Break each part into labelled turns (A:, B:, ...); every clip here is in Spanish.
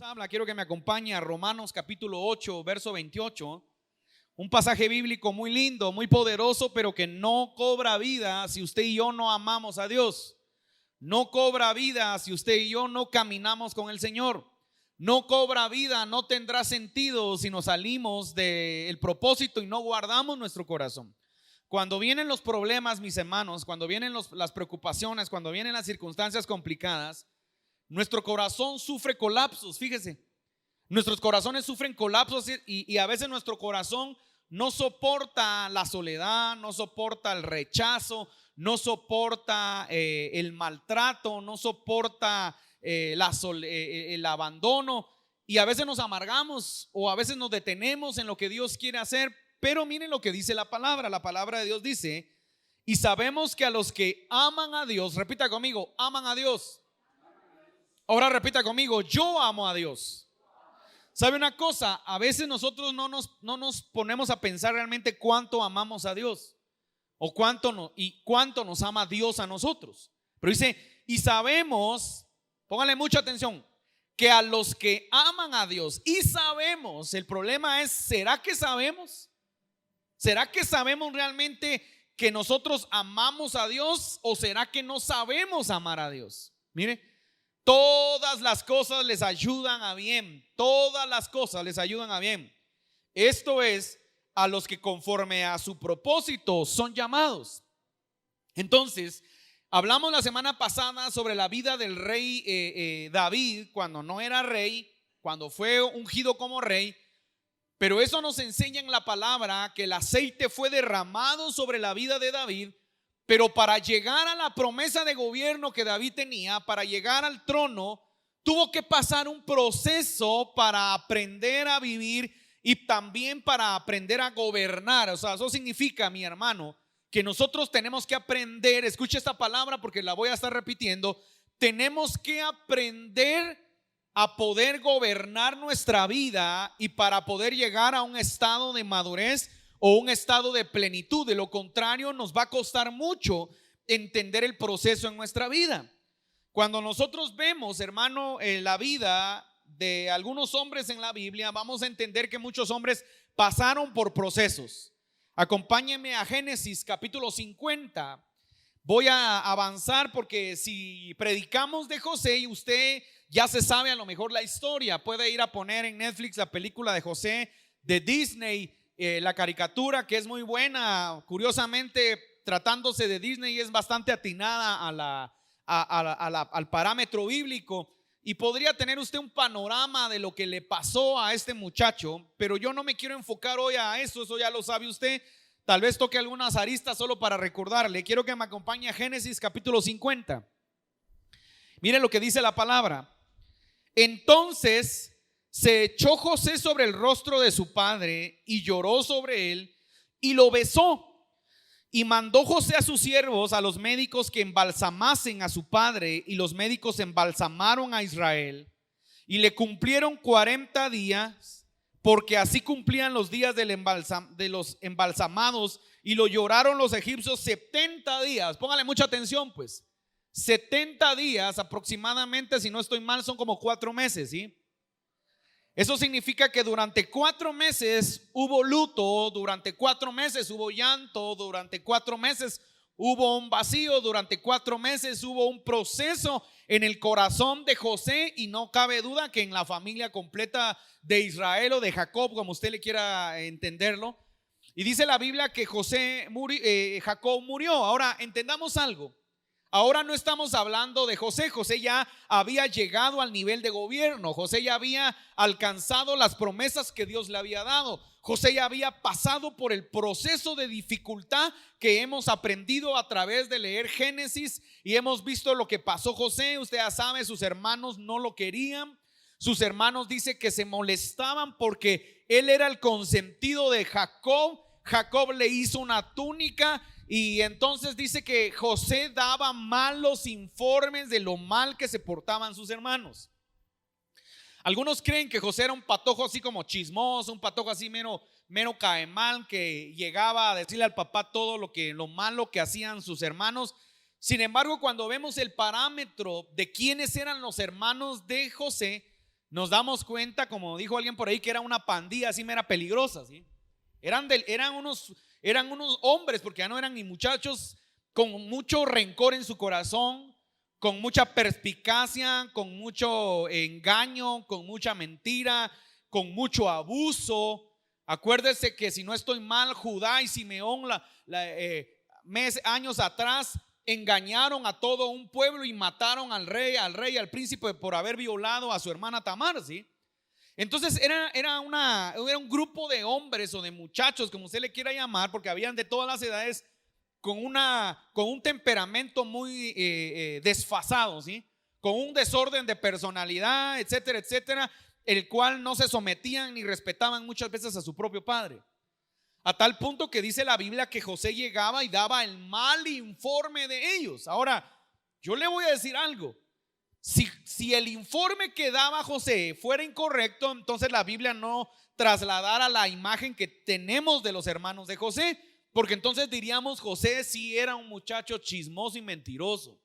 A: habla, quiero que me acompañe a Romanos capítulo 8, verso 28. Un pasaje bíblico muy lindo, muy poderoso, pero que no cobra vida si usted y yo no amamos a Dios. No cobra vida si usted y yo no caminamos con el Señor. No cobra vida, no tendrá sentido si nos salimos del propósito y no guardamos nuestro corazón. Cuando vienen los problemas, mis hermanos, cuando vienen las preocupaciones, cuando vienen las circunstancias complicadas, nuestro corazón sufre colapsos. Fíjese, nuestros corazones sufren colapsos y a veces nuestro corazón no soporta la soledad, no soporta el rechazo, no soporta el maltrato, no soporta el abandono, y a veces nos amargamos o a veces nos detenemos en lo que Dios quiere hacer. Pero miren lo que dice la palabra de Dios dice: y sabemos que a los que aman a Dios, repita conmigo, aman a Dios. Ahora repita conmigo, yo amo a Dios. ¿Sabe una cosa? A veces nosotros no nos ponemos a pensar realmente cuánto amamos a Dios o cuánto nos ama Dios a nosotros. Pero dice, y sabemos, póngale mucha atención, que a los que aman a Dios, y sabemos, el problema es, ¿será que sabemos? ¿Será que sabemos realmente que nosotros amamos a Dios o será que no sabemos amar a Dios? Mire, todas las cosas les ayudan a bien. Todas las cosas les ayudan a bien. Esto es, a los que conforme a su propósito son llamados. Entonces, hablamos la semana pasada sobre la vida del rey David, cuando no era rey, cuando fue ungido como rey. Pero eso nos enseña en la palabra que el aceite fue derramado sobre la vida de David. Pero para llegar a la promesa de gobierno que David tenía, para llegar al trono, tuvo que pasar un proceso para aprender a vivir y también para aprender a gobernar. O sea, eso significa, mi hermano, que nosotros tenemos que aprender, escuche esta palabra porque la voy a estar repitiendo, tenemos que aprender a poder gobernar nuestra vida y para poder llegar a un estado de madurez o un estado de plenitud. De lo contrario, nos va a costar mucho entender el proceso en nuestra vida. Cuando nosotros vemos, hermano, la vida de algunos hombres en la Biblia, vamos a entender que muchos hombres pasaron por procesos. Acompáñenme a Génesis capítulo 50. Voy a avanzar porque si predicamos de José y usted ya se sabe a lo mejor la historia, puede ir a poner en Netflix la película de José de Disney, la caricatura, que es muy buena. Curiosamente, tratándose de Disney, es bastante atinada al parámetro bíblico y podría tener usted un panorama de lo que le pasó a este muchacho. Pero yo no me quiero enfocar hoy a eso ya lo sabe usted. Tal vez toque algunas aristas solo para recordarle. Quiero que me acompañe a Génesis capítulo 50. Mire lo que dice la palabra. Entonces se echó José sobre el rostro de su padre y lloró sobre él y lo besó. Y mandó José a sus siervos, a los médicos, que embalsamasen a su padre, y los médicos embalsamaron a Israel y le cumplieron 40 días, porque así cumplían los días de los embalsamados, y lo lloraron los egipcios 70 días. Póngale mucha atención, pues 70 días aproximadamente, si no estoy mal, son como 4 meses, ¿sí? Eso significa que durante 4 meses hubo luto, durante 4 meses hubo llanto, durante 4 meses hubo un vacío, durante 4 meses hubo un proceso en el corazón de José, y no cabe duda que en la familia completa de Israel o de Jacob, como usted le quiera entenderlo. Y dice la Biblia que Jacob murió. Ahora entendamos algo. Ahora no estamos hablando de José. José ya había llegado al nivel de gobierno. José ya había alcanzado las promesas que Dios le había dado. José ya había pasado por el proceso de dificultad que hemos aprendido a través de leer Génesis, y hemos visto lo que pasó José. Usted ya sabe, sus hermanos no lo querían. Sus hermanos dice que se molestaban porque él era el consentido de Jacob. Jacob le hizo una túnica. Y entonces dice que José daba malos informes de lo mal que se portaban sus hermanos. Algunos creen que José era un patojo así como chismoso, un patojo así mero caemán, que llegaba a decirle al papá todo lo malo que hacían sus hermanos. Sin embargo, cuando vemos el parámetro de quiénes eran los hermanos de José, nos damos cuenta, como dijo alguien por ahí, que era una pandilla así mera peligrosa, ¿sí? Eran unos hombres, porque ya no eran ni muchachos, con mucho rencor en su corazón, con mucha perspicacia, con mucho engaño, con mucha mentira, con mucho abuso. Acuérdese que, si no estoy mal, Judá y Simeón años atrás engañaron a todo un pueblo y mataron al rey, al príncipe, por haber violado a su hermana Tamar, ¿sí? Entonces era un grupo de hombres o de muchachos, como usted le quiera llamar, porque habían de todas las edades, con un temperamento muy desfasado, ¿sí? Con un desorden de personalidad, etcétera, etcétera, el cual no se sometían ni respetaban muchas veces a su propio padre. A tal punto que dice la Biblia que José llegaba y daba el mal informe de ellos. Ahora, yo le voy a decir algo. Si el informe que daba José fuera incorrecto, entonces la Biblia no trasladara la imagen que tenemos de los hermanos de José, porque entonces diríamos: José sí era un muchacho chismoso y mentiroso,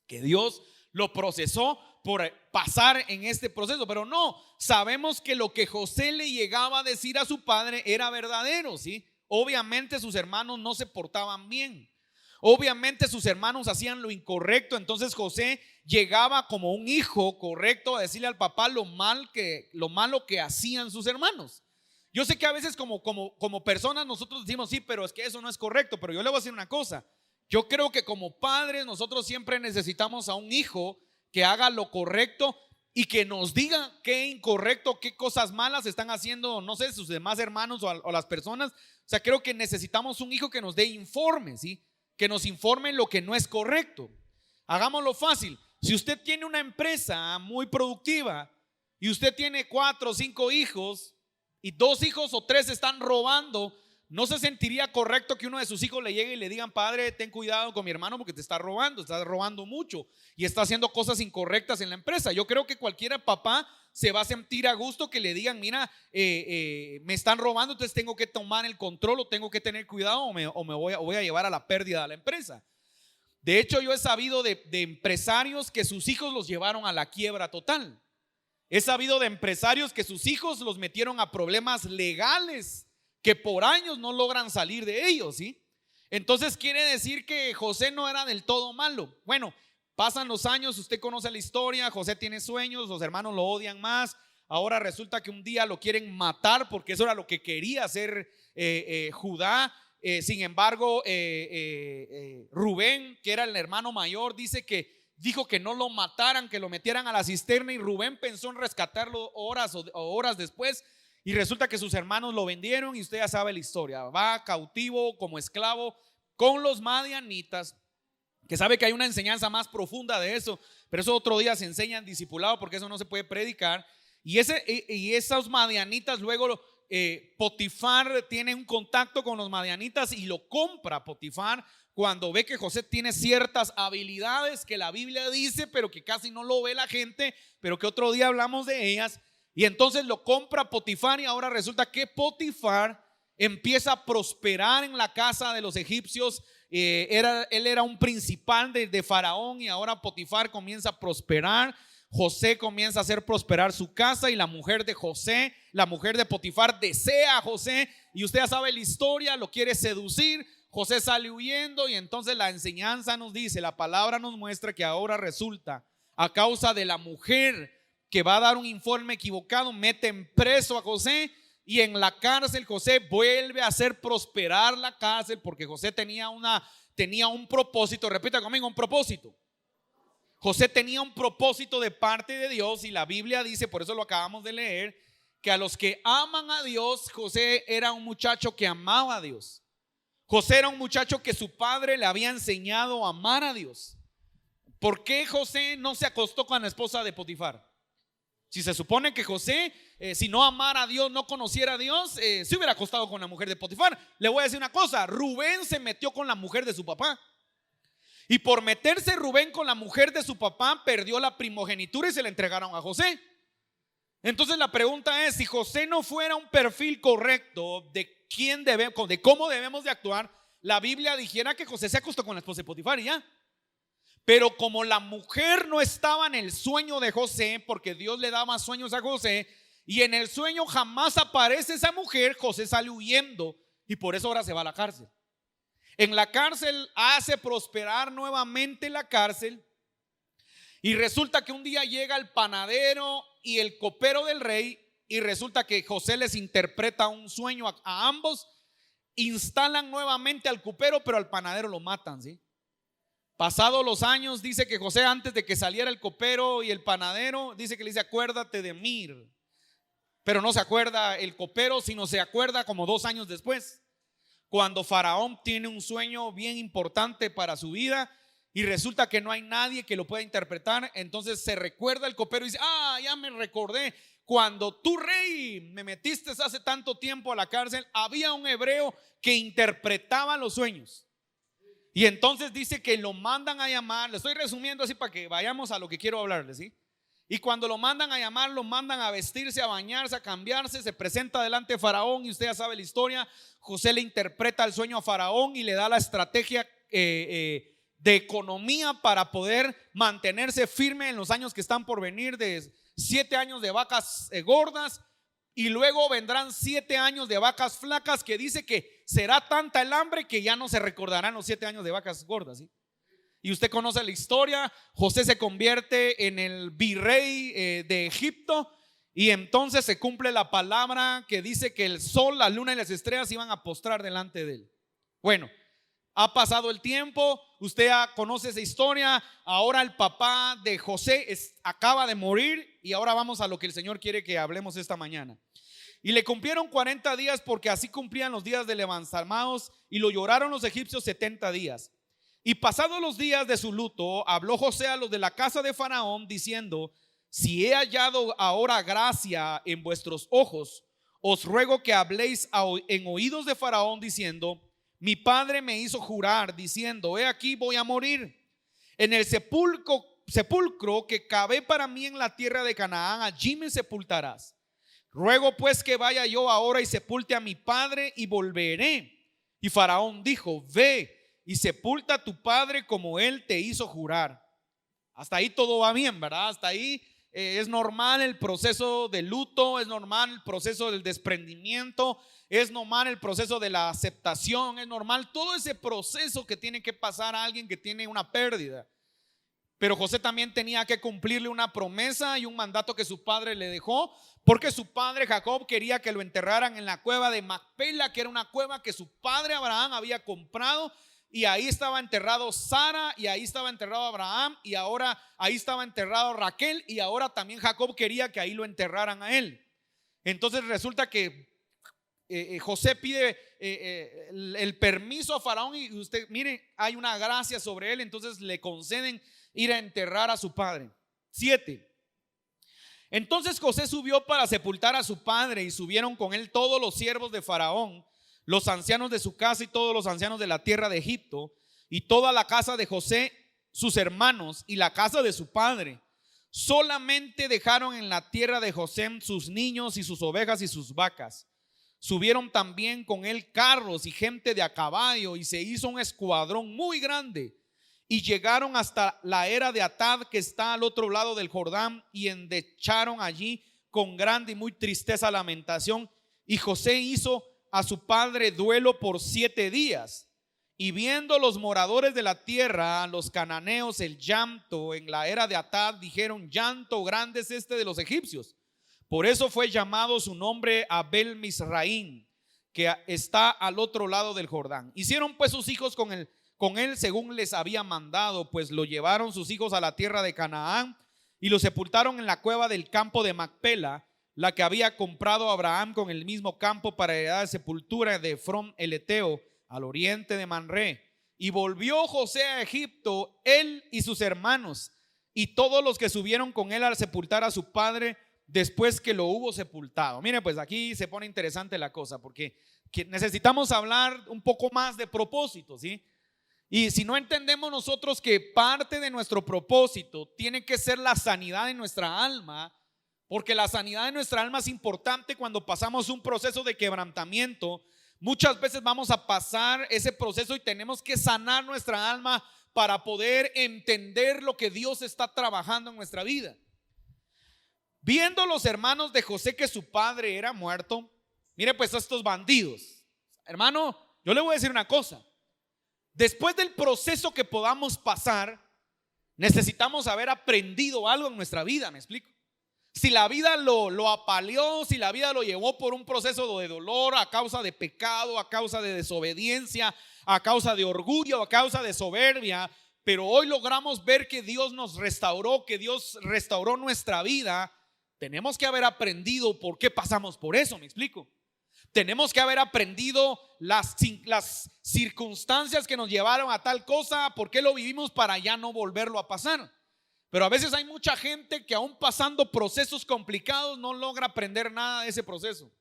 A: que Dios lo procesó por pasar en este proceso. Pero no, sabemos que lo que José le llegaba a decir a su padre era verdadero, ¿sí? Obviamente sus hermanos no se portaban bien, obviamente sus hermanos hacían lo incorrecto. Entonces José llegaba como un hijo correcto a decirle al papá lo malo que hacían sus hermanos. Yo sé que a veces como personas nosotros decimos: sí, pero es que eso no es correcto. Pero yo le voy a decir una cosa: yo creo que como padres nosotros siempre necesitamos a un hijo que haga lo correcto y que nos diga qué incorrecto, qué cosas malas están haciendo, no sé, sus demás hermanos o las personas. O sea, creo que necesitamos un hijo que nos dé informe, ¿sí? Que nos informe lo que no es correcto. Hagámoslo fácil. Si usted tiene una empresa muy productiva y usted tiene 4 o 5 hijos y 2 hijos o 3 están robando, ¿no se sentiría correcto que uno de sus hijos le llegue y le digan: padre, ten cuidado con mi hermano porque te está robando mucho y está haciendo cosas incorrectas en la empresa? Yo creo que cualquier papá se va a sentir a gusto que le digan: mira, me están robando, entonces tengo que tomar el control, o tengo que tener cuidado, o me voy a llevar a la pérdida de la empresa. De hecho, yo he sabido de empresarios que sus hijos los llevaron a la quiebra total. He sabido de empresarios que sus hijos los metieron a problemas legales que por años no logran salir de ellos, ¿sí? Entonces quiere decir que José no era del todo malo. Bueno, pasan los años, usted conoce la historia. José tiene sueños, los hermanos lo odian más. Ahora resulta que un día lo quieren matar, porque eso era lo que quería hacer Judá. Sin embargo, Rubén, que era el hermano mayor, dijo que no lo mataran, que lo metieran a la cisterna, y Rubén pensó en rescatarlo horas después. Y resulta que sus hermanos lo vendieron, y usted ya sabe la historia. Va cautivo como esclavo con los madianitas, que sabe que hay una enseñanza más profunda de eso, pero eso otro día se enseña en discipulado, porque eso no se puede predicar. Y esos madianitas luego, Potifar tiene un contacto con los madianitas y lo compra Potifar cuando ve que José tiene ciertas habilidades que la Biblia dice, pero que casi no lo ve la gente, pero que otro día hablamos de ellas. Y entonces lo compra Potifar, y ahora resulta que Potifar empieza a prosperar en la casa de los egipcios. Él era un principal de Faraón, y ahora Potifar comienza a prosperar. José comienza a hacer prosperar su casa, y la mujer de Potifar, desea a José, y usted ya sabe la historia, lo quiere seducir. José sale huyendo, y entonces la enseñanza nos dice, la palabra nos muestra que ahora resulta, a causa de la mujer que va a dar un informe equivocado, meten preso a José, y en la cárcel José vuelve a hacer prosperar la cárcel, porque José tenía un propósito. Repita conmigo: un propósito. José tenía un propósito de parte de Dios, y la Biblia dice, por eso lo acabamos de leer, que a los que aman a Dios, José era un muchacho que amaba a Dios. José era un muchacho que su padre le había enseñado a amar a Dios. ¿Por qué José no se acostó con la esposa de Potifar? Si se supone que José, si no amara a Dios, no conociera a Dios, se hubiera acostado con la mujer de Potifar. Le voy a decir una cosa: Rubén se metió con la mujer de su papá, y por meterse Rubén con la mujer de su papá, perdió la primogenitura y se la entregaron a José. Entonces la pregunta es: si José no fuera un perfil correcto de cómo debemos de actuar, la Biblia dijera que José se acostó con la esposa de Potifar y ya. Pero como la mujer no estaba en el sueño de José, porque Dios le daba sueños a José, y en el sueño jamás aparece esa mujer, José sale huyendo y por eso ahora se va a la cárcel. En la cárcel hace prosperar nuevamente la cárcel, y resulta que un día llega el panadero y el copero del rey, y resulta que José les interpreta un sueño a ambos. Instalan nuevamente al copero, pero al panadero lo matan, ¿sí? Pasados los años, dice que José, antes de que saliera el copero y el panadero, dice que le dice: acuérdate de mí. Pero no se acuerda el copero, sino se acuerda como 2 años después, cuando Faraón tiene un sueño bien importante para su vida y resulta que no hay nadie que lo pueda interpretar. Entonces se recuerda el copero y dice: ya me recordé, cuando tú, rey, me metiste hace tanto tiempo a la cárcel, había un hebreo que interpretaba los sueños. Y entonces dice que lo mandan a llamar. Le estoy resumiendo así para que vayamos a lo que quiero hablarles, ¿sí? Y cuando lo mandan a llamar, lo mandan a vestirse, a bañarse, a cambiarse. Se presenta delante de Faraón y usted ya sabe la historia. José le interpreta el sueño a Faraón y le da la estrategia de economía para poder mantenerse firme en los años que están por venir, de 7 años de vacas gordas, y luego vendrán 7 años de vacas flacas, que dice que será tanta el hambre que ya no se recordarán los 7 años de vacas gordas, ¿sí? Y usted conoce la historia. José se convierte en el virrey de Egipto, y entonces se cumple la palabra que dice que el sol, la luna y las estrellas iban a postrar delante de él. Bueno, ha pasado el tiempo, usted ya conoce esa historia. Ahora el papá de José acaba de morir, y ahora vamos a lo que el Señor quiere que hablemos esta mañana. Y le cumplieron 40 días, porque así cumplían los días de levantamados, y lo lloraron los egipcios 70 días. Y pasados los días de su luto, habló José a los de la casa de Faraón, diciendo: si he hallado ahora gracia en vuestros ojos, os ruego que habléis en oídos de Faraón, diciendo: mi padre me hizo jurar, diciendo: he aquí, voy a morir. En el sepulcro que cavé para mí en la tierra de Canaán, allí me sepultarás. Ruego pues que vaya yo ahora y sepulte a mi padre, y volveré. Y Faraón dijo: ve y sepulta a tu padre como él te hizo jurar. Hasta ahí todo va bien, ¿verdad? Hasta ahí es normal el proceso de luto, es normal el proceso del desprendimiento, es normal el proceso de la aceptación, es normal todo ese proceso que tiene que pasar a alguien que tiene una pérdida. Pero José también tenía que cumplirle una promesa y un mandato que su padre le dejó, porque su padre Jacob quería que lo enterraran en la cueva de Macpela, que era una cueva que su padre Abraham había comprado. Y ahí estaba enterrado Sara, y ahí estaba enterrado Abraham, y ahora ahí estaba enterrado Raquel, y ahora también Jacob quería que ahí lo enterraran a él. Entonces resulta que José pide el permiso a Faraón, y usted mire, hay una gracia sobre él, entonces le conceden ir a enterrar a su padre. 7. Entonces José subió para sepultar a su padre, y subieron con él todos los siervos de Faraón, los ancianos de su casa y todos los ancianos de la tierra de Egipto, y toda la casa de José, sus hermanos, y la casa de su padre. Solamente dejaron en la tierra de José sus niños y sus ovejas y sus vacas. Subieron también con él carros y gente de a caballo, y se hizo un escuadrón muy grande, y llegaron hasta la era de Atad, que está al otro lado del Jordán, y endecharon allí con grande y muy tristeza lamentación. Y José hizo a su padre duelo por 7 días. Y viendo los moradores de la tierra, los cananeos, el llanto en la era de Atad, dijeron: llanto grande es este de los egipcios. Por eso fue llamado su nombre Abel Misraín, que está al otro lado del Jordán. Hicieron pues sus hijos con él según les había mandado, pues lo llevaron sus hijos a la tierra de Canaán, y lo sepultaron en la cueva del campo de Macpela, la que había comprado Abraham con el mismo campo para heredad de sepultura de Efrón el Eteo, al oriente de Manré. Y volvió José a Egipto, él y sus hermanos, y todos los que subieron con él al sepultar a su padre, después que lo hubo sepultado. Mire, pues aquí se pone interesante la cosa, porque necesitamos hablar un poco más de propósito, ¿sí? Y si no entendemos nosotros que parte de nuestro propósito tiene que ser la sanidad de nuestra alma, porque la sanidad de nuestra alma es importante cuando pasamos un proceso de quebrantamiento. Muchas veces vamos a pasar ese proceso y tenemos que sanar nuestra alma para poder entender lo que Dios está trabajando en nuestra vida. Viendo los hermanos de José que su padre era muerto, mire pues a estos bandidos. Hermano, yo le voy a decir una cosa. Después del proceso que podamos pasar, necesitamos haber aprendido algo en nuestra vida, ¿me explico? Si la vida lo apaleó, si la vida lo llevó por un proceso de dolor a causa de pecado, a causa de desobediencia, a causa de orgullo, a causa de soberbia, pero hoy logramos ver que Dios nos restauró, que Dios restauró nuestra vida. Tenemos que haber aprendido por qué pasamos por eso, ¿me explico? Tenemos que haber aprendido las circunstancias que nos llevaron a tal cosa, por qué lo vivimos para ya no volverlo a pasar. Pero a veces hay mucha gente que aún pasando procesos complicados no logra aprender nada de ese proceso.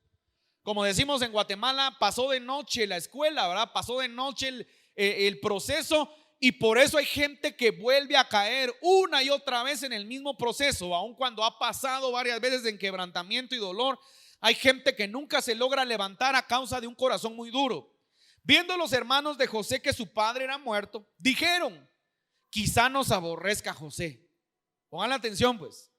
A: Como decimos en Guatemala, pasó de noche la escuela, ¿verdad? Pasó de noche el proceso, y por eso hay gente que vuelve a caer una y otra vez en el mismo proceso, aun cuando ha pasado varias veces en quebrantamiento y dolor. Hay gente que nunca se logra levantar a causa de un corazón muy duro. Viendo los hermanos de José que su padre era muerto, dijeron: quizá nos aborrezca José. Pongan la atención pues.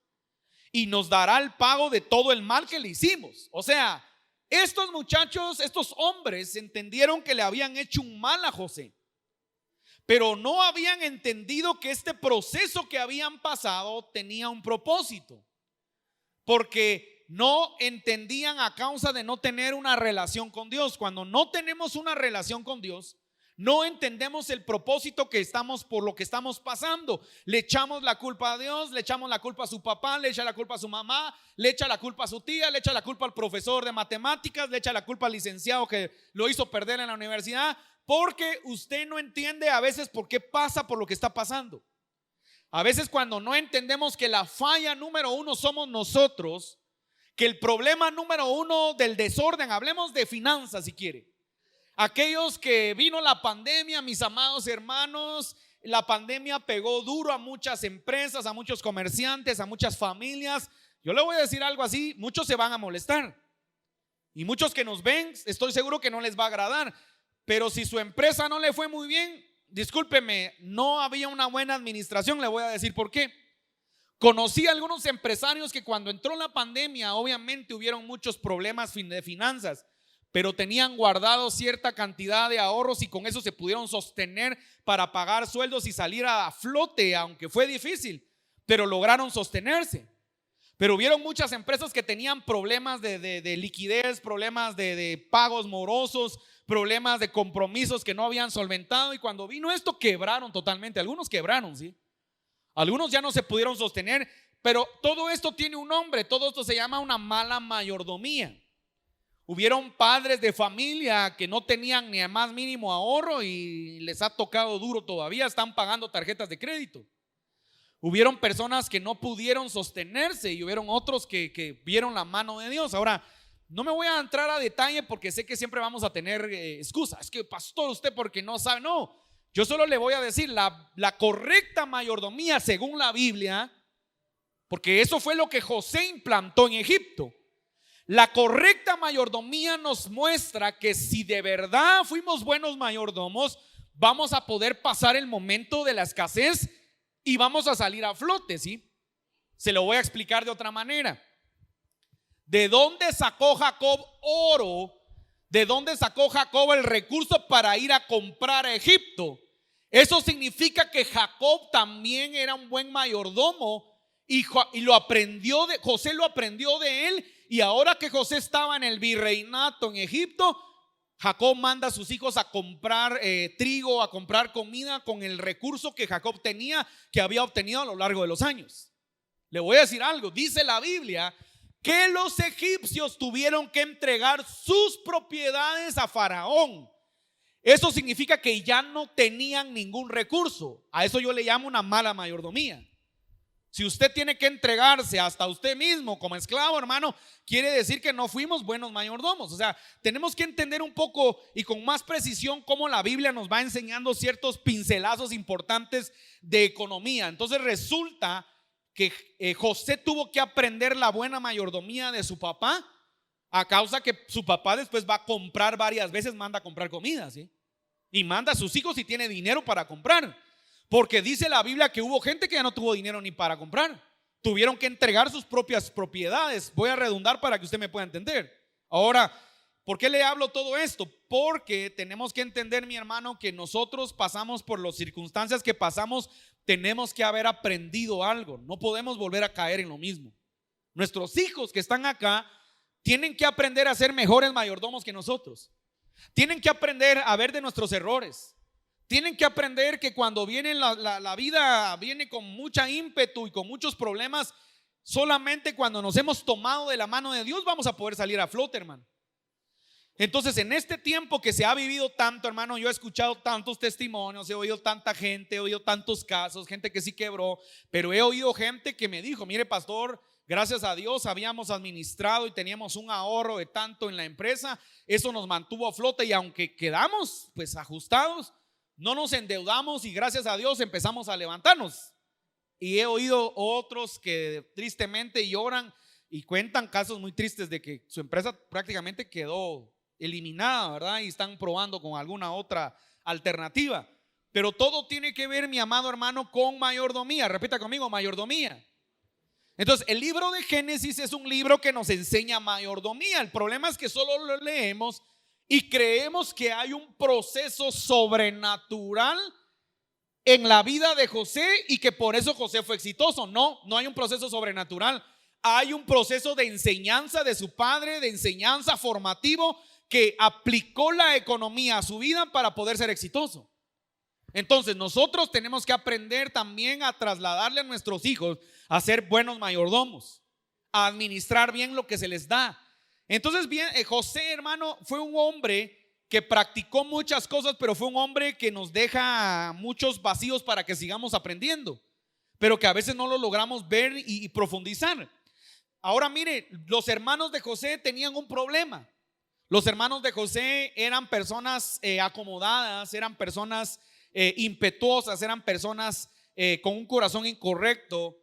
A: Y nos dará el pago de todo el mal que le hicimos. O sea, estos muchachos, estos hombres entendieron que le habían hecho un mal a José, pero no habían entendido que este proceso que habían pasado tenía un propósito, porque no entendían a causa de no tener una relación con Dios. Cuando no tenemos una relación con Dios, no entendemos el propósito que estamos, por lo que estamos pasando. Le echamos la culpa a Dios, le echamos la culpa a su papá, le echa la culpa a su mamá, le echa la culpa a su tía, le echa la culpa al profesor de matemáticas, le echa la culpa al licenciado que lo hizo perder en la universidad, porque usted no entiende a veces por qué pasa por lo que está pasando. A veces cuando no entendemos que la falla número uno somos nosotros, que el problema número uno del desorden, hablemos de finanzas si quiere. Aquellos que vino la pandemia, mis amados hermanos, la pandemia pegó duro a muchas empresas, a muchos comerciantes, a muchas familias. Yo le voy a decir algo así: muchos se van a molestar, y muchos que nos ven, estoy seguro que no les va a agradar. Pero si su empresa no le fue muy bien, discúlpeme, no había una buena administración. Le voy a decir por qué. Conocí a algunos empresarios que cuando entró la pandemia, obviamente hubieron muchos problemas de finanzas, pero tenían guardado cierta cantidad de ahorros y con eso se pudieron sostener para pagar sueldos y salir a flote, aunque fue difícil, pero lograron sostenerse. Pero hubieron muchas empresas que tenían problemas de liquidez, problemas de pagos morosos, problemas de compromisos que no habían solventado, y cuando vino esto quebraron totalmente. Algunos quebraron, ¿sí? Algunos ya no se pudieron sostener, pero todo esto tiene un nombre. Todo esto se llama una mala mayordomía. Hubieron padres de familia que no tenían ni el más mínimo ahorro y les ha tocado duro todavía, están pagando tarjetas de crédito. Hubieron personas que no pudieron sostenerse y hubieron otros que vieron la mano de Dios. Ahora, no me voy a entrar a detalle porque sé que siempre vamos a tener excusas. Es que pastor, usted porque no sabe. No, yo solo le voy a decir la correcta mayordomía según la Biblia, porque eso fue lo que José implantó en Egipto. La correcta mayordomía nos muestra que si de verdad fuimos buenos mayordomos, vamos a poder pasar el momento de la escasez y vamos a salir a flote, ¿sí? Se lo voy a explicar de otra manera. ¿De dónde sacó Jacob oro? ¿De dónde sacó Jacob el recurso para ir a comprar a Egipto? Eso significa que Jacob también era un buen mayordomo y lo aprendió José lo aprendió de él. Y ahora que José estaba en el virreinato en Egipto, Jacob manda a sus hijos a comprar trigo, a comprar comida con el recurso que Jacob tenía, que había obtenido a lo largo de los años. Le voy a decir algo, dice la Biblia que los egipcios tuvieron que entregar sus propiedades a Faraón. Eso significa que ya no tenían ningún recurso. A eso yo le llamo una mala mayordomía. Si usted tiene que entregarse hasta usted mismo como esclavo, hermano, quiere decir que no fuimos buenos mayordomos. O sea, tenemos que entender un poco y con más precisión cómo la Biblia nos va enseñando ciertos pincelazos importantes de economía. Entonces resulta que José tuvo que aprender la buena mayordomía de su papá, a causa que su papá después va a comprar varias veces, manda a comprar comida, ¿sí? Y manda a sus hijos si tiene dinero para comprar. Porque dice la Biblia que hubo gente que ya no tuvo dinero ni para comprar. Tuvieron que entregar sus propias propiedades. Voy a redundar para que usted me pueda entender. Ahora, ¿por qué le hablo todo esto? Porque tenemos que entender, mi hermano, que nosotros pasamos por las circunstancias que pasamos. Tenemos que haber aprendido algo. No podemos volver a caer en lo mismo. Nuestros hijos que están acá tienen que aprender a ser mejores mayordomos que nosotros. Tienen que aprender a ver de nuestros errores. Tienen que aprender que cuando viene la vida viene con mucha ímpetu y con muchos problemas. Solamente cuando nos hemos tomado de la mano de Dios vamos a poder salir a flote, hermano. Entonces, en este tiempo que se ha vivido tanto, hermano, yo he escuchado tantos testimonios, he oído tanta gente, he oído tantos casos, gente que sí quebró, pero he oído gente que me dijo: mire, pastor, gracias a Dios habíamos administrado y teníamos un ahorro de tanto en la empresa, eso nos mantuvo a flote, y aunque quedamos pues ajustados, no nos endeudamos y gracias a Dios empezamos a levantarnos. Y he oído otros que tristemente lloran y cuentan casos muy tristes de que su empresa prácticamente quedó eliminada, ¿verdad? Y están probando con alguna otra alternativa. Pero todo tiene que ver, mi amado hermano, con mayordomía. Repita conmigo: mayordomía. Entonces, el libro de Génesis es un libro que nos enseña mayordomía. El problema es que solo lo leemos y creemos que hay un proceso sobrenatural en la vida de José y que por eso José fue exitoso. No, no hay un proceso sobrenatural. Hay un proceso de enseñanza de su padre, de enseñanza formativo, que aplicó la economía a su vida para poder ser exitoso. Entonces nosotros tenemos que aprender también a trasladarle a nuestros hijos a ser buenos mayordomos, a administrar bien lo que se les da. Entonces bien, José, hermano, fue un hombre que practicó muchas cosas, pero fue un hombre que nos deja muchos vacíos para que sigamos aprendiendo, pero que a veces no lo logramos ver y profundizar. Ahora mire, los hermanos de José tenían un problema. Los hermanos de José eran personas acomodadas, eran personas impetuosas, eran personas con un corazón incorrecto.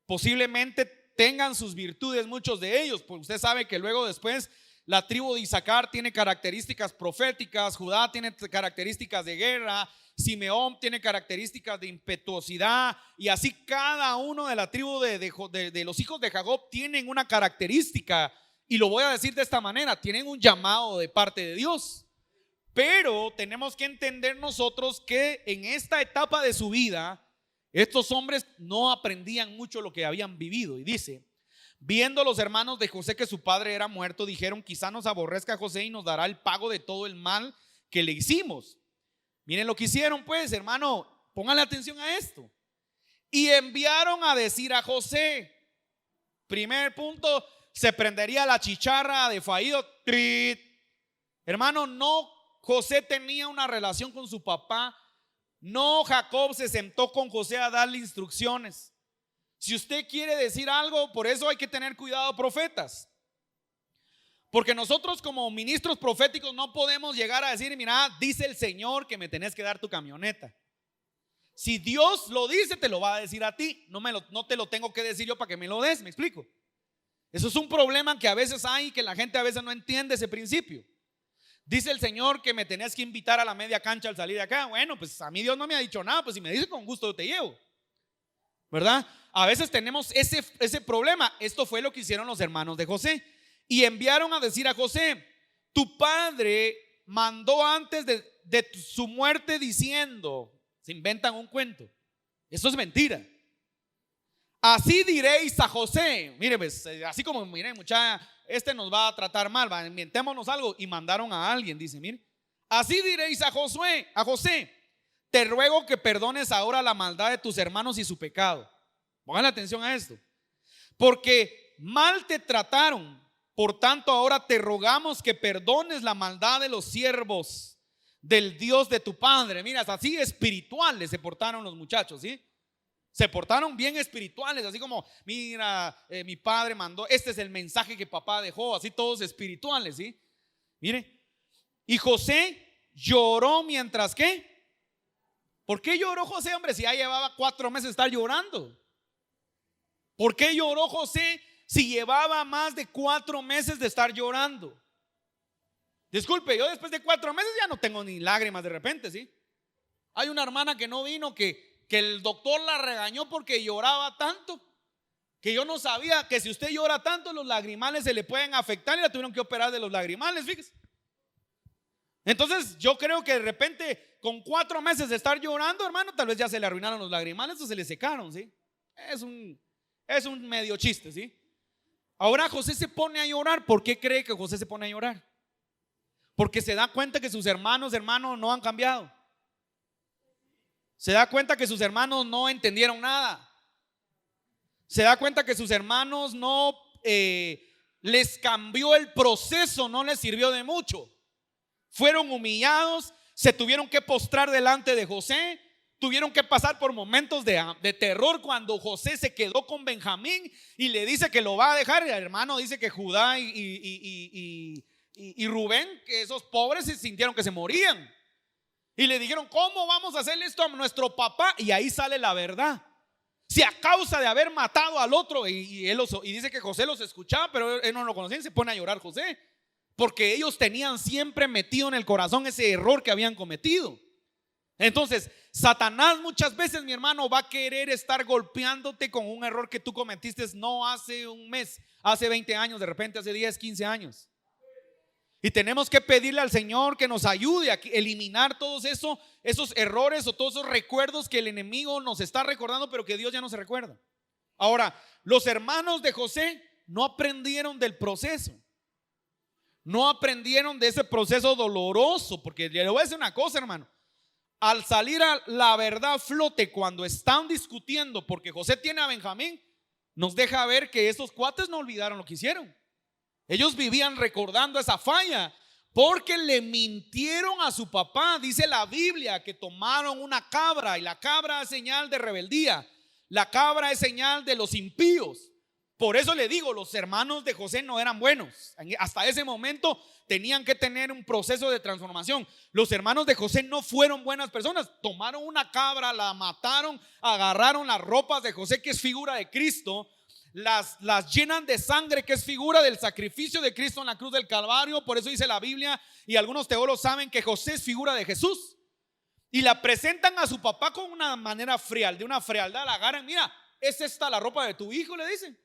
A: Posiblemente tengan sus virtudes muchos de ellos, pues usted sabe que luego después la tribu de Isaacar tiene características proféticas, Judá tiene características de guerra, Simeón tiene características de impetuosidad, y así cada uno de la tribu de los hijos de Jacob tienen una característica. Y lo voy a decir de esta manera: tienen un llamado de parte de Dios. Pero tenemos que entender nosotros que en esta etapa de su vida estos hombres no aprendían mucho lo que habían vivido. Y dice: viendo los hermanos de José que su padre era muerto, dijeron: quizá nos aborrezca José y nos dará el pago de todo el mal que le hicimos. Miren lo que hicieron, pues, hermano, pónganle atención a esto. Y enviaron a decir a José. Primer punto: se prendería la chicharra de faído. Hermano, no, José tenía una relación con su papá. No, Jacob se sentó con José a darle instrucciones. Si usted quiere decir algo, por eso hay que tener cuidado, profetas. Porque nosotros como ministros proféticos no podemos llegar a decir: mira, dice el Señor que me tenés que dar tu camioneta. Si Dios lo dice, te lo va a decir a ti. No te lo tengo que decir yo para que me lo des. ¿Me explico? Eso es un problema que a veces hay, que la gente a veces no entiende ese principio. Dice el Señor que me tenés que invitar a la media cancha al salir de acá. Bueno, pues a mí Dios no me ha dicho nada. Pues si me dice, con gusto yo te llevo, ¿verdad? A veces tenemos ese problema. Esto fue lo que hicieron los hermanos de José. Y enviaron a decir a José: tu padre mandó antes de su muerte diciendo. Se inventan un cuento. Eso es mentira. Así diréis a José. Mire, pues, así como, miren, este nos va a tratar mal, inventémonos algo. Y mandaron a alguien, dice, mire: así diréis a José: te ruego que perdones ahora la maldad de tus hermanos y su pecado. Pongan atención a esto. Porque mal te trataron, por tanto ahora te rogamos que perdones la maldad de los siervos del Dios de tu padre. Mira, así espirituales se portaron los muchachos, ¿sí? Se portaron bien espirituales, así como: mira, mi padre mandó, este es el mensaje que papá dejó, así todos espirituales, ¿sí? Mire, y José lloró mientras ¿qué? ¿Por qué lloró José, hombre, si ya llevaba 4 meses de estar llorando? ¿Por qué lloró José si llevaba más de 4 meses de estar llorando? Disculpe, yo después de 4 meses ya no tengo ni lágrimas de repente, ¿sí? Hay una hermana que no vino, que que el doctor la regañó porque lloraba tanto, que yo no sabía que si usted llora tanto los lagrimales se le pueden afectar y la tuvieron que operar de los lagrimales, fíjese. Entonces yo creo que de repente con 4 meses de estar llorando, hermano, tal vez ya se le arruinaron los lagrimales o se le secaron, ¿sí? Es un medio chiste, ¿sí? Ahora José se pone a llorar. ¿Por qué cree que José se pone a llorar? Porque se da cuenta que sus hermanos no han cambiado. Se da cuenta que sus hermanos no entendieron nada. Se da cuenta que sus hermanos no les cambió el proceso, no les sirvió de mucho. Fueron humillados, se tuvieron que postrar delante de José, tuvieron que pasar por momentos de terror cuando José se quedó con Benjamín y le dice que lo va a dejar. Y el hermano dice que Judá y Rubén, que esos pobres se sintieron que se morían. Y le dijeron: ¿cómo vamos a hacerle esto a nuestro papá? Y ahí sale la verdad. Si a causa de haber matado al otro, y dice que José los escuchaba, pero él no lo conocía, y se pone a llorar José, porque ellos tenían siempre metido en el corazón ese error que habían cometido. Entonces Satanás muchas veces, mi hermano, va a querer estar golpeándote con un error que tú cometiste no hace un mes, hace 20 años, de repente hace 10, 15 años. Y tenemos que pedirle al Señor que nos ayude a eliminar todos esos errores o todos esos recuerdos que el enemigo nos está recordando, pero que Dios ya no se recuerda. Ahora, los hermanos de José no aprendieron del proceso. No aprendieron de ese proceso doloroso, porque le voy a decir una cosa, hermano. Al salir a la verdad a flote cuando están discutiendo porque José tiene a Benjamín, nos deja ver que esos cuates no olvidaron lo que hicieron. Ellos vivían recordando esa falla porque le mintieron a su papá. Dice la Biblia que tomaron una cabra, y la cabra es señal de rebeldía. La cabra es señal de los impíos. Por eso le digo, los hermanos de José no eran buenos. Hasta ese momento tenían que tener un proceso de transformación. Los hermanos de José no fueron buenas personas. Tomaron una cabra, la mataron, agarraron las ropas de José, que es figura de Cristo, las llenan de sangre, que es figura del sacrificio de Cristo en la cruz del Calvario. Por eso dice la Biblia, y algunos teólogos saben, que José es figura de Jesús. Y la presentan a su papá con una manera frial, de una frialdad. La agarran: mira, ¿es esta la ropa de tu hijo?, le dicen.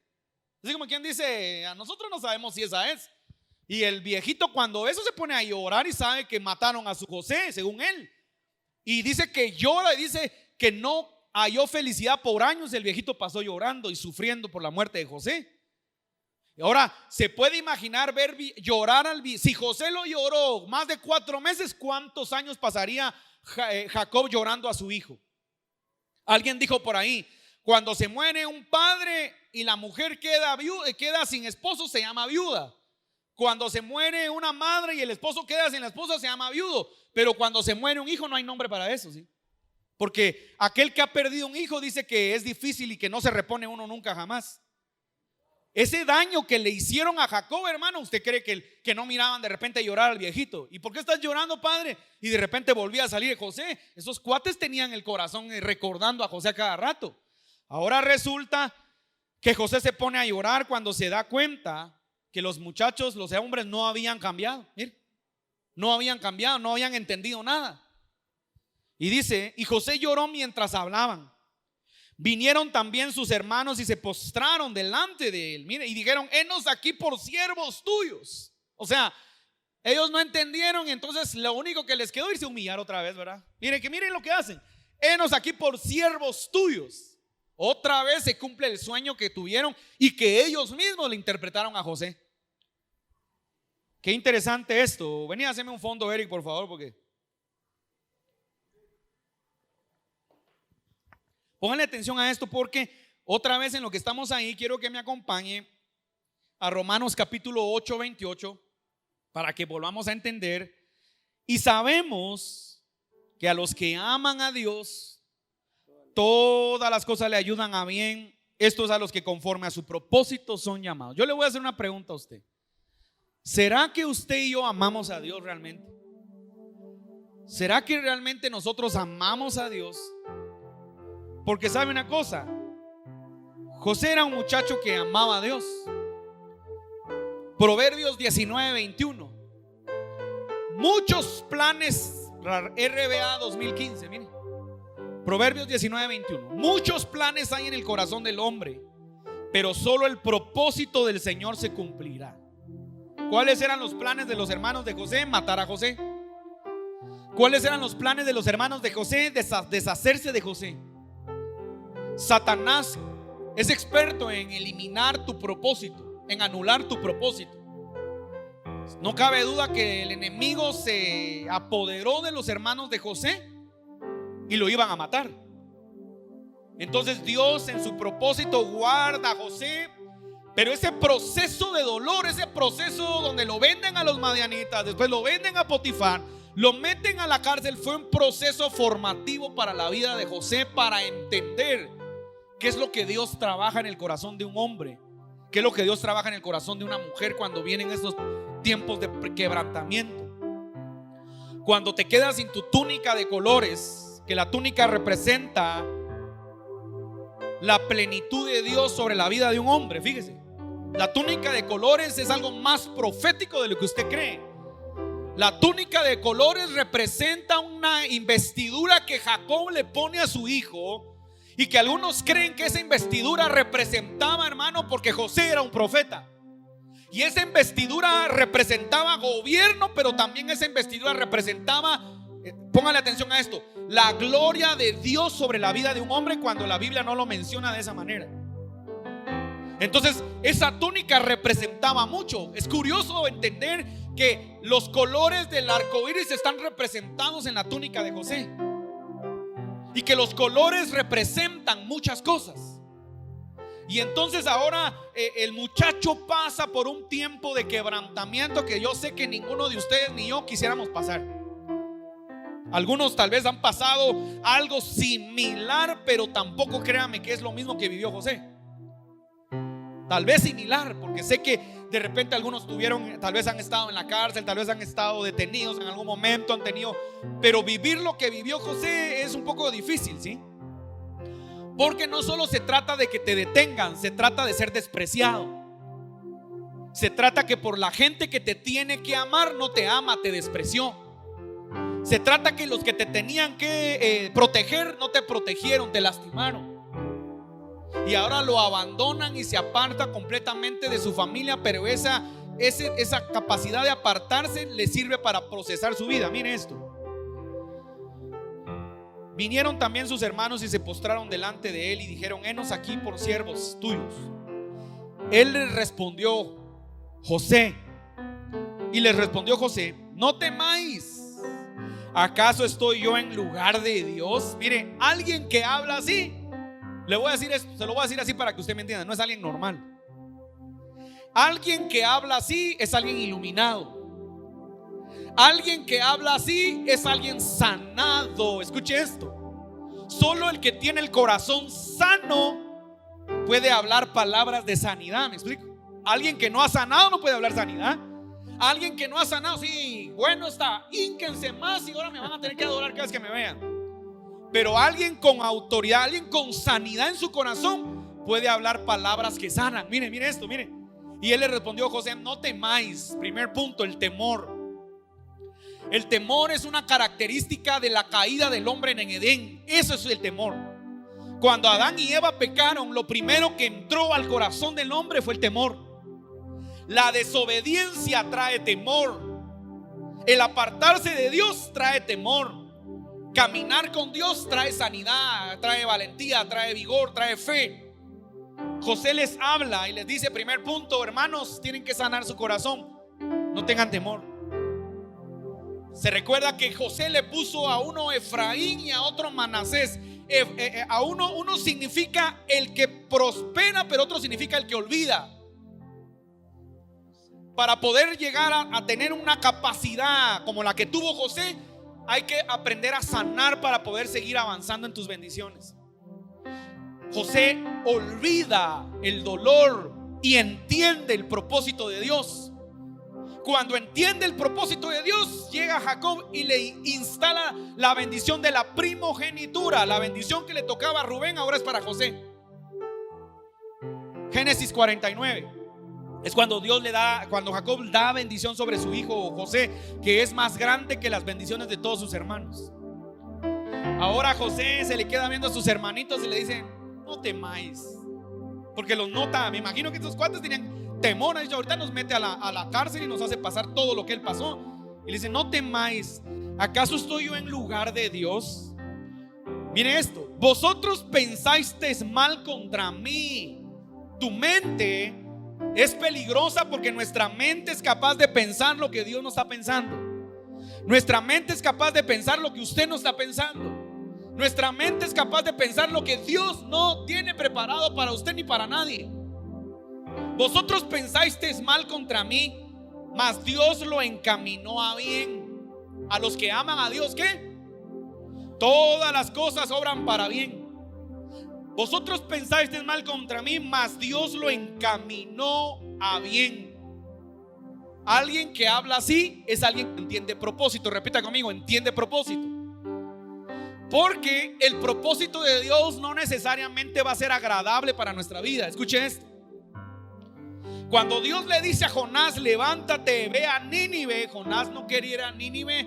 A: Así como quien dice: a nosotros no sabemos si esa es. Y el viejito, cuando eso, se pone a llorar y sabe que mataron a su José, según él. Y dice que llora y dice que no halló felicidad por años. El viejito pasó llorando y sufriendo por la muerte de José. Y ahora se puede imaginar ver llorar si José lo lloró más de 4 meses, ¿cuántos años pasaría Jacob llorando a su hijo? Alguien dijo por ahí: cuando se muere un padre y la mujer queda sin esposo, se llama viuda. Cuando se muere una madre y el esposo queda sin la esposa, se llama viudo. Pero cuando se muere un hijo, no hay nombre para eso, ¿sí? Porque aquel que ha perdido un hijo dice que es difícil y que no se repone uno nunca jamás. Ese daño que le hicieron a Jacob, hermano, ¿usted cree que no miraban de repente llorar al viejito? ¿Y por qué estás llorando, padre? Y de repente volvía a salir José. Esos cuates tenían el corazón recordando a José a cada rato. Ahora resulta que José se pone a llorar cuando se da cuenta que los muchachos, los hombres, no habían cambiado. Mire, no habían cambiado, no habían entendido nada. Y dice: y José lloró mientras hablaban. Vinieron también sus hermanos y se postraron delante de él. Mire, y dijeron: henos aquí por siervos tuyos. O sea, ellos no entendieron, y entonces lo único que les quedó es irse a humillar otra vez, ¿verdad? Miren lo que hacen: henos aquí por siervos tuyos. Otra vez se cumple el sueño que tuvieron y que ellos mismos le interpretaron a José. Qué interesante esto. Vení, haceme un fondo, Eric, por favor, porque pónganle atención a esto, porque otra vez en lo que estamos ahí, quiero que me acompañe a Romanos capítulo 8, 28, para que volvamos a entender. Y sabemos que a los que aman a Dios, todas las cosas le ayudan a bien. Estos a los que conforme a su propósito son llamados. Yo le voy a hacer una pregunta a usted. ¿Será que usted y yo amamos a Dios realmente? ¿Será que realmente nosotros amamos a Dios? Porque sabe una cosa, José era un muchacho que amaba a Dios. Proverbios 19, 21. Muchos planes, RBA 2015, miren. Proverbios 19:21. Muchos planes hay en el corazón del hombre, pero solo el propósito del Señor se cumplirá. ¿Cuáles eran los planes de los hermanos de José? Matar a José. ¿Cuáles eran los planes de los hermanos de José? Deshacerse de José. Satanás es experto en eliminar tu propósito, en anular tu propósito. No cabe duda que el enemigo se apoderó de los hermanos de José y lo iban a matar. Entonces Dios en su propósito guarda a José. Pero ese proceso de dolor, ese proceso donde lo venden a los madianitas, después lo venden a Potifar, lo meten a la cárcel, fue un proceso formativo para la vida de José, para entender qué es lo que Dios trabaja en el corazón de un hombre, qué es lo que Dios trabaja en el corazón de una mujer cuando vienen estos tiempos de quebrantamiento. Cuando te quedas sin tu túnica de colores, que la túnica representa la plenitud de Dios sobre la vida de un hombre. Fíjese, la túnica de colores es algo más profético de lo que usted cree. La túnica de colores representa una investidura que Jacob le pone a su hijo, y que algunos creen que esa investidura representaba, hermano, porque José era un profeta, y esa investidura representaba gobierno, pero también esa investidura representaba, póngale atención a esto, la gloria de Dios sobre la vida de un hombre, cuando la Biblia no lo menciona de esa manera. Entonces esa túnica representaba mucho. Es curioso entender que los colores del arco iris están representados en la túnica de José, y que los colores representan muchas cosas. Y entonces ahora el muchacho pasa por un tiempo de quebrantamiento que yo sé que ninguno de ustedes ni yo quisiéramos pasar. Algunos tal vez han pasado algo similar, pero tampoco créanme que es lo mismo que vivió José. Tal vez similar, porque sé que de repente algunos tuvieron, tal vez han estado en la cárcel, tal vez han estado detenidos en algún momento, han tenido, pero vivir lo que vivió José es un poco difícil, ¿sí? Porque no solo se trata de que te detengan, se trata de ser despreciado. Se trata que por la gente que te tiene que amar no te ama, te despreció. Se trata que los que te tenían que proteger no te protegieron, te lastimaron. Y ahora lo abandonan y se aparta completamente de su familia, pero esa capacidad de apartarse le sirve para procesar su vida. Mire esto. Vinieron también sus hermanos y se postraron delante de él y dijeron: henos aquí por siervos tuyos. Él les respondió, José, y les respondió José: no temáis, ¿acaso estoy yo en lugar de Dios? Mire, alguien que habla así, le voy a decir esto, se lo voy a decir así para que usted me entienda, no es alguien normal. Alguien que habla así es alguien iluminado. Alguien que habla así es alguien sanado. Escuche esto. Solo el que tiene el corazón sano puede hablar palabras de sanidad. ¿Me explico? Alguien que no ha sanado no puede hablar sanidad. Alguien que no ha sanado, sí, bueno está, hínquense más y ahora me van a tener que adorar cada vez que me vean. Pero alguien con autoridad, alguien con sanidad en su corazón puede hablar palabras que sanan. Mire esto, mire. Y él le respondió a José: no temáis. Primer punto, el temor. El temor es una característica de la caída del hombre en Edén. Eso es el temor. Cuando Adán y Eva pecaron, lo primero que entró al corazón del hombre fue el temor. La desobediencia trae temor. El apartarse de Dios trae temor. Caminar con Dios trae sanidad, trae valentía, trae vigor, trae fe. José les habla y les dice: primer punto, hermanos, tienen que sanar su corazón. No tengan temor. Se recuerda que José le puso a uno Efraín y a otro Manasés. A uno significa el que prospera, pero otro significa el que olvida. Para poder llegar a tener una capacidad como la que tuvo José, hay que aprender a sanar para poder seguir avanzando en tus bendiciones. José olvida el dolor y entiende el propósito de Dios. Cuando entiende el propósito de Dios, llega Jacob y le instala la bendición de la primogenitura. La bendición que le tocaba a Rubén ahora es para José. Génesis 49 es cuando cuando Jacob da bendición sobre su hijo José, que es más grande que las bendiciones de todos sus hermanos. Ahora José se le queda viendo a sus hermanitos y le dicen: no temáis, porque los nota. Me imagino que estos cuates tenían temor. Ahorita nos mete a la cárcel y nos hace pasar todo lo que él pasó. Y le dice: no temáis, ¿acaso estoy yo en lugar de Dios? Mire esto: vosotros pensasteis mal contra mí. Tu mente es peligrosa porque nuestra mente es capaz de pensar lo que Dios no está pensando. Nuestra mente es capaz de pensar lo que usted no está pensando. Nuestra mente es capaz de pensar lo que Dios no tiene preparado para usted ni para nadie. Vosotros pensasteis mal contra mí, mas Dios lo encaminó a bien. A los que aman a Dios, ¿qué? Todas las cosas obran para bien. Vosotros pensasteis mal contra mí, mas Dios lo encaminó a bien. Alguien que habla así es alguien que entiende propósito. Repita conmigo: entiende propósito. Porque el propósito de Dios no necesariamente va a ser agradable para nuestra vida. Escuche esto: cuando Dios le dice a Jonás: levántate, ve a Nínive, Jonás no quería ir a Nínive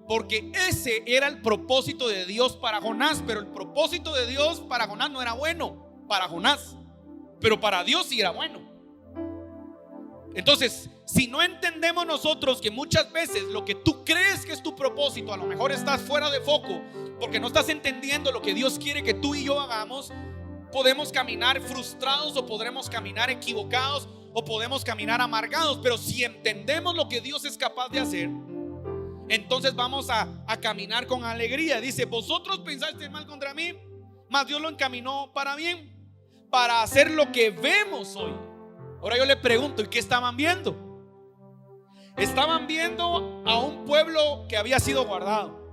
A: porque ese era el propósito de Dios para Jonás. Pero el propósito de Dios para Jonás no era bueno para Jonás, pero para Dios sí era bueno. Entonces, si no entendemos nosotros que muchas veces lo que tú crees que es tu propósito, a lo mejor estás fuera de foco porque no estás entendiendo lo que Dios quiere que tú y yo hagamos, podemos caminar frustrados, o podremos caminar equivocados, o podemos caminar amargados. Pero si entendemos lo que Dios es capaz de hacer, entonces vamos a caminar con alegría. Dice: vosotros pensasteis mal contra mí, mas Dios lo encaminó para bien, para hacer lo que vemos hoy. Ahora yo le pregunto: ¿y qué estaban viendo? Estaban viendo a un pueblo que había sido guardado.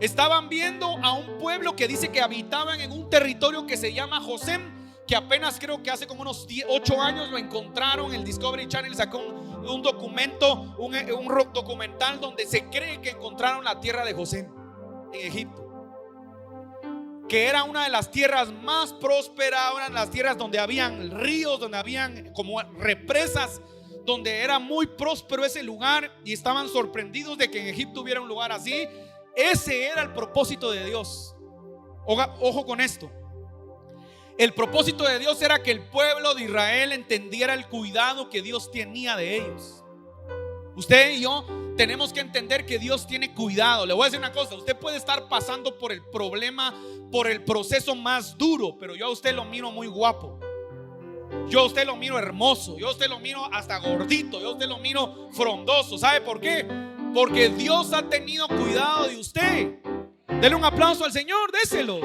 A: Estaban viendo a un pueblo que dice que habitaban en un territorio que se llama Josem, que apenas creo que hace como unos 8 años lo encontraron. El Discovery Channel sacó un documento, un documental donde se cree que encontraron la tierra de José en Egipto, que era una de las tierras más prósperas, una de las tierras donde habían ríos, donde habían como represas, donde era muy próspero ese lugar. Y estaban sorprendidos de que en Egipto hubiera un lugar así. Ese era el propósito de Dios. Ojo con esto: el propósito de Dios era que el pueblo de Israel entendiera el cuidado que Dios tenía de ellos. Usted y yo tenemos que entender que Dios tiene cuidado. Le voy a decir una cosa: usted puede estar pasando por el problema, por el proceso más duro, pero yo a usted lo miro muy guapo. Yo a usted lo miro hermoso. Yo a usted lo miro hasta gordito. Yo a usted lo miro frondoso. ¿Sabe por qué? Porque Dios ha tenido cuidado de usted. Dele un aplauso al Señor, déselo.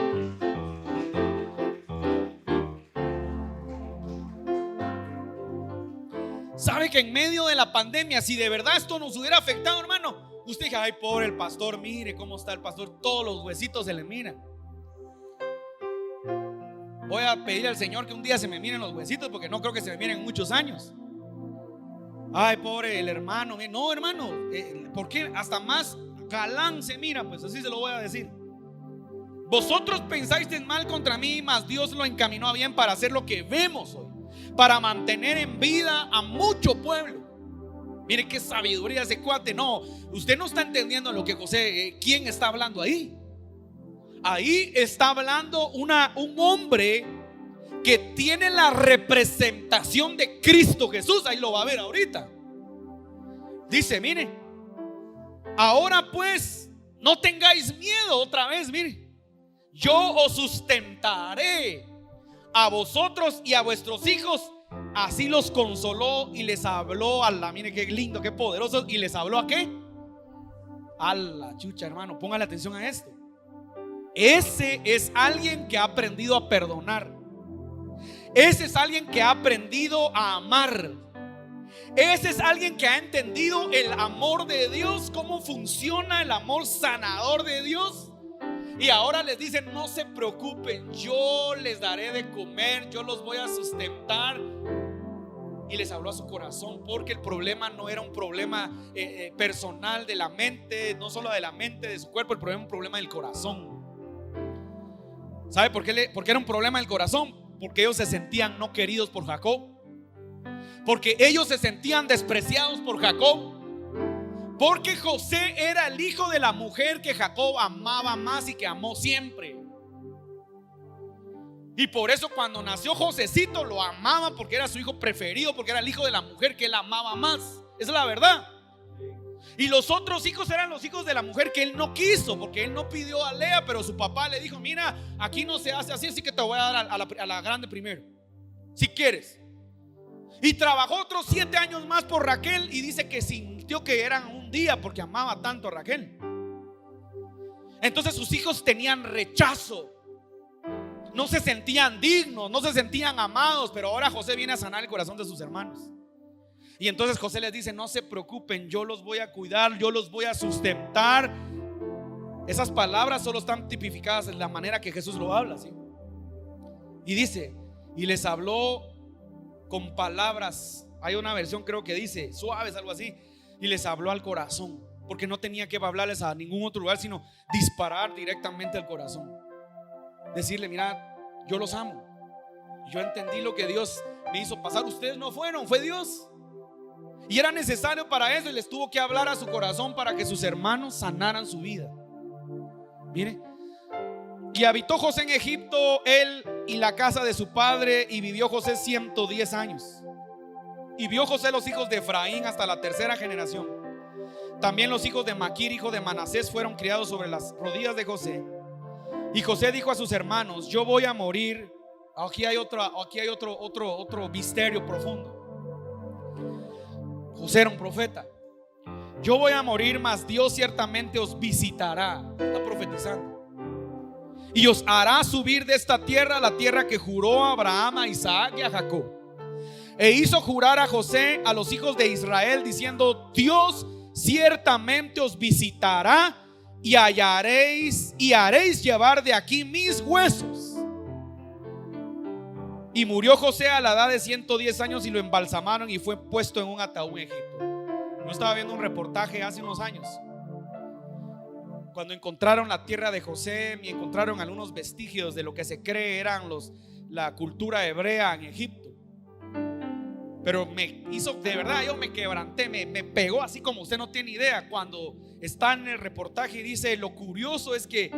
A: ¿Sabe que en medio de la pandemia, si de verdad esto nos hubiera afectado, hermano, usted dice: ay, pobre el pastor, mire cómo está el pastor, todos los huesitos se le miran? Voy a pedir al Señor que un día se me miren los huesitos, porque no creo que se me miren en muchos años. Ay, pobre el hermano. No, hermano, ¿por qué hasta más galán se mira? Pues así se lo voy a decir. Vosotros pensasteis mal contra mí, mas Dios lo encaminó a bien, para hacer lo que vemos hoy, para mantener en vida a mucho pueblo. Mire qué sabiduría ese cuate. No, usted no está entendiendo lo que José, ¿quién está hablando ahí? Ahí está hablando un hombre que tiene la representación de Cristo Jesús. Ahí lo va a ver ahorita. Dice: mire, ahora pues no tengáis miedo. Otra vez, mire, yo os sustentaré a vosotros y a vuestros hijos. Así los consoló y les habló a la, mire qué lindo, qué poderoso. Y les habló ¿a qué? A la chucha, hermano, póngale atención a esto. Ese es alguien que ha aprendido a perdonar. Ese es alguien que ha aprendido a amar. Ese es alguien que ha entendido el amor de Dios, cómo funciona el amor sanador de Dios. Y ahora les dicen: no se preocupen, yo les daré de comer, yo los voy a sustentar. Y les habló a su corazón, porque el problema no era un problema personal de la mente, no solo de la mente, de su cuerpo. El problema era un problema del corazón. ¿Sabe por qué era un problema del corazón? Porque ellos se sentían no queridos por Jacob, porque ellos se sentían despreciados por Jacob, Porque José era el hijo de la mujer que Jacob amaba más y que amó siempre. Y por eso cuando nació Josecito lo amaba, porque era su hijo preferido, porque era el hijo de la mujer que él amaba más. Esa es la verdad. Y los otros hijos eran los hijos de la mujer que él no quiso, porque él no pidió a Lea, pero su papá le dijo: mira, aquí no se hace así, así que te voy a dar a la grande primero, si quieres. Y trabajó otros 7 años más por Raquel, y dice que sintió que eran un día porque amaba tanto a Raquel. Entonces sus hijos tenían rechazo, no se sentían dignos, no se sentían amados. Pero ahora José viene a sanar el corazón de sus hermanos. Y entonces José les dice: no se preocupen, yo los voy a cuidar, yo los voy a sustentar. Esas palabras solo están tipificadas en la manera que Jesús lo habla, ¿sí? Y dice: y les habló con palabras, hay una versión creo que dice suaves, algo así. Y les habló al corazón, porque no tenía que hablarles a ningún otro lugar, sino disparar directamente al corazón. Decirle: mira, yo los amo, yo entendí lo que Dios me hizo pasar. Ustedes no fueron, fue Dios. Y era necesario para eso, y les tuvo que hablar a su corazón para que sus hermanos sanaran su vida. Mire, y habitó José en Egipto, él y la casa de su padre, y vivió José 110 años. Y vio José los hijos de Efraín hasta la 3ª generación. También los hijos de Maquir, hijo de Manasés, fueron criados sobre las rodillas de José. Y José dijo a sus hermanos: yo voy a morir. Aquí hay otro misterio profundo. José era un profeta. Yo voy a morir, mas Dios ciertamente os visitará. Está profetizando. Y os hará subir de esta tierra, la tierra que juró a Abraham, a Isaac y a Jacob. E hizo jurar a José a los hijos de Israel, diciendo: Dios ciertamente os visitará y hallaréis y haréis llevar de aquí mis huesos. Y murió José a la edad de 110 años, y lo embalsamaron y fue puesto en un ataúd en Egipto. Yo estaba viendo un reportaje hace unos años, cuando encontraron la tierra de José y encontraron algunos vestigios de lo que se cree eran la cultura hebrea en Egipto. Pero me hizo, de verdad, yo me quebranté, me pegó así como usted no tiene idea, cuando está en el reportaje y dice: lo curioso es que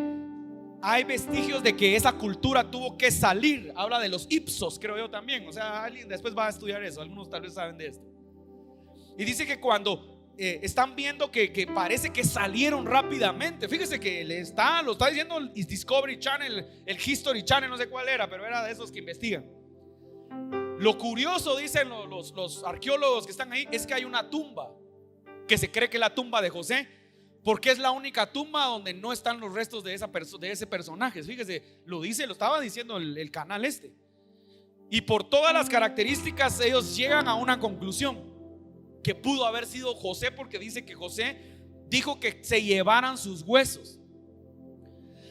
A: hay vestigios de que esa cultura tuvo que salir. Habla de los Ipsos, creo yo también. O sea, alguien después va a estudiar eso. Algunos tal vez saben de esto. Y dice que cuando están viendo que parece que salieron rápidamente. Fíjese que lo está diciendo el Discovery Channel, el History Channel, no sé cuál era, pero era de esos que investigan. Lo curioso, dicen los arqueólogos que están ahí, es que hay una tumba que se cree que es la tumba de José, porque es la única tumba donde no están los restos de ese personaje. Fíjese, lo estaba diciendo el canal este. Y por todas las características ellos llegan a una conclusión, que pudo haber sido José, porque dice que José dijo que se llevaran sus huesos.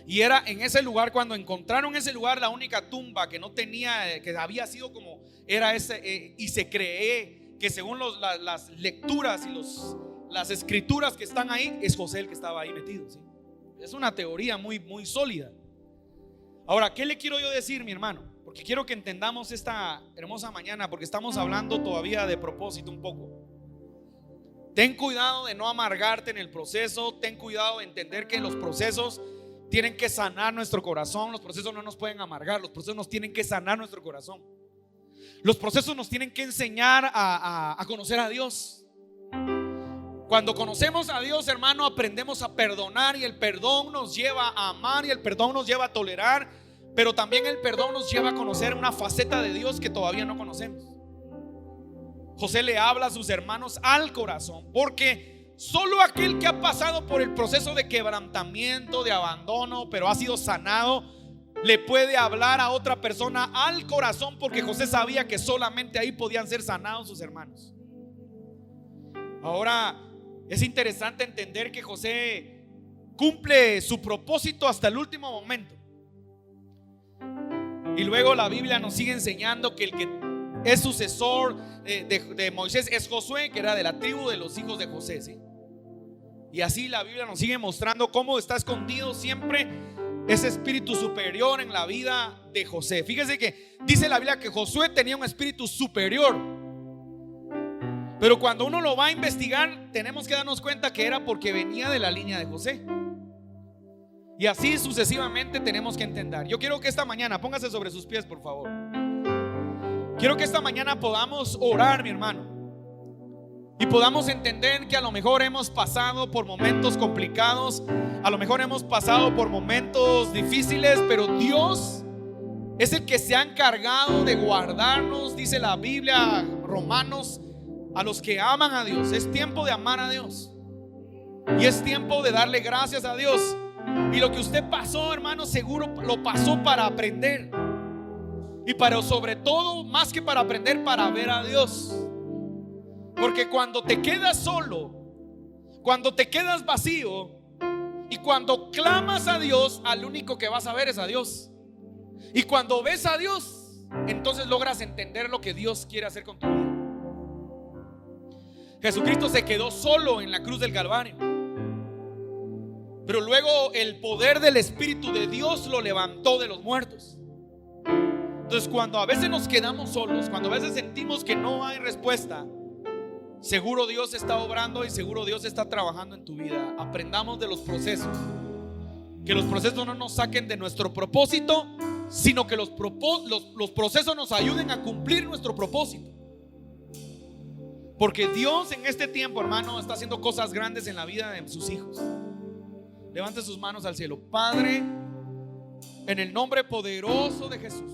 A: Y era en ese lugar, cuando encontraron ese lugar, la única tumba que no tenía, que había sido como era ese, y se cree que según las lecturas y las escrituras que están ahí, es José el que estaba ahí metido, ¿sí? Es una teoría muy, muy sólida. Ahora, ¿qué le quiero yo decir, mi hermano? Porque quiero que entendamos esta hermosa mañana, porque estamos hablando todavía de propósito un poco. Ten cuidado de no amargarte en el proceso. Ten cuidado de entender que los procesos tienen que sanar nuestro corazón. Los procesos no nos pueden amargar. Los procesos nos tienen que sanar nuestro corazón. Los procesos nos tienen que enseñar a conocer a Dios. Cuando conocemos a Dios, hermano, aprendemos a perdonar, y el perdón nos lleva a amar, y el perdón nos lleva a tolerar, pero también el perdón nos lleva a conocer una faceta de Dios que todavía no conocemos. José le habla a sus hermanos al corazón, porque solo aquel que ha pasado por el proceso de quebrantamiento, de abandono, pero ha sido sanado, le puede hablar a otra persona al corazón, porque José sabía que solamente ahí podían ser sanados sus hermanos. Ahora, es interesante entender que José cumple su propósito hasta el último momento. Y luego la Biblia nos sigue enseñando que el que es sucesor de Moisés es Josué, que era de la tribu de los hijos de José, ¿sí? Y así la Biblia nos sigue mostrando cómo está escondido siempre ese espíritu superior en la vida de José. Fíjese que dice la Biblia que Josué tenía un espíritu superior. Pero cuando uno lo va a investigar, tenemos que darnos cuenta que era porque venía de la línea de José. Y así sucesivamente tenemos que entender. Yo quiero que esta mañana, póngase sobre sus pies, por favor. Quiero que esta mañana podamos orar, mi hermano, y podamos entender que a lo mejor hemos pasado por momentos complicados, a lo mejor hemos pasado por momentos difíciles, pero Dios es el que se ha encargado de guardarnos, dice la Biblia, Romanos, a los que aman a Dios. Es tiempo de amar a Dios y es tiempo de darle gracias a Dios. Y lo que usted pasó, hermano, seguro lo pasó para aprender. Y para, sobre todo, más que para aprender, para ver a Dios. Porque cuando te quedas solo, cuando te quedas vacío y cuando clamas a Dios, al único que vas a ver es a Dios. Y cuando ves a Dios, entonces logras entender lo que Dios quiere hacer con tu vida. Jesucristo se quedó solo en la cruz del Calvario, pero luego el poder del Espíritu de Dios lo levantó de los muertos. Entonces, cuando a veces nos quedamos solos, cuando a veces sentimos que no hay respuesta, seguro Dios está obrando y seguro Dios está trabajando en tu vida. Aprendamos de los procesos. Que los procesos no nos saquen de nuestro propósito, sino que los procesos nos ayuden a cumplir nuestro propósito. Porque Dios en este tiempo, hermano, está haciendo cosas grandes en la vida de sus hijos. Levante sus manos al cielo. Padre, en el nombre poderoso de Jesús,